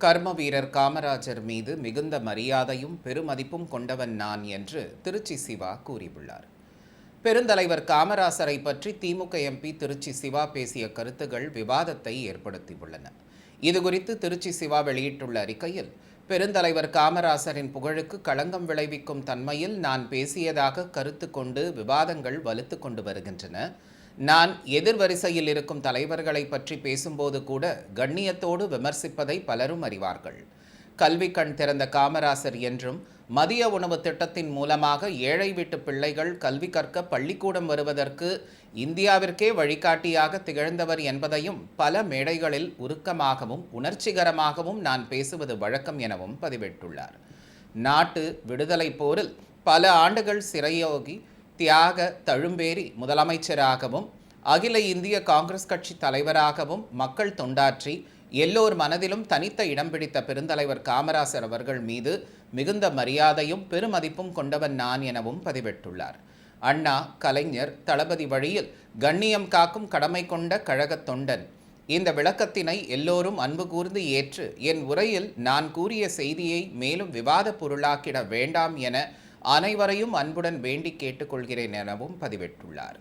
கர்ம வீரர் காமராஜர் மீது மிகுந்த மரியாதையும் பெருமதிப்பும் கொண்டவன் நான் என்று திருச்சி சிவா கூறியுள்ளார். பெருந்தலைவர் காமராசரை பற்றி திமுக எம்பி திருச்சி சிவா பேசிய கருத்துகள் விவாதத்தை ஏற்படுத்தியுள்ளன. இதுகுறித்து திருச்சி சிவா வெளியிட்டுள்ள அறிக்கையில், பெருந்தலைவர் காமராசரின் புகழுக்கு களங்கம் விளைவிக்கும் தன்மையில் நான் பேசியதாக கருத்து கொண்டு விவாதங்கள் வலுத்து கொண்டு வருகின்றன. நான் எதிர்வரிசையில் இருக்கும் தலைவர்களை பற்றி பேசும்போது கூட கண்ணியத்தோடு விமர்சிப்பதை பலரும் அறிவார்கள். கல்வி கண் திறந்த காமராசர் என்றும், மதிய உணவு திட்டத்தின் மூலமாக ஏழை வீட்டு பிள்ளைகள் கல்வி கற்க பள்ளிக்கூடம் வருவதற்கு இந்தியாவிற்கே வழிகாட்டியாக திகழ்ந்தவர் என்பதையும் பல மேடைகளில் உருக்கமாகவும் உணர்ச்சிகரமாகவும் நான் பேசுவது வழக்கம் எனவும் பதிவிட்டுள்ளார். நாட்டு விடுதலை போரில் பல ஆண்டுகள் சிறையோகி தியாக தழும்பேறி முதலமைச்சராகவும், அகில இந்திய காங்கிரஸ் கட்சி தலைவராகவும் மக்கள் தொண்டாற்றி எல்லோர் மனதிலும் தனித்த இடம் பிடித்த பெருந்தலைவர் காமராசர் அவர்கள் மீது மிகுந்த மரியாதையும் பெருமதிப்பும் கொண்டவன் நான் எனவும் பதிவிட்டுள்ளார். அண்ணா, கலைஞர், தளபதி வழியில் கண்ணியம் காக்கும் கடமை கொண்ட கழகத் தொண்டன். இந்த விளக்கத்தினை எல்லோரும் அன்பு கூர்ந்து ஏற்று என் உரையில் நான் கூறிய செய்தியை மேலும் விவாத பொருளாக்கிட வேண்டாம் என அனைவரையும் அன்புடன் வேண்டி கேட்டுக்கொள்கிறேன் எனவும் பதிவிட்டுள்ளார்.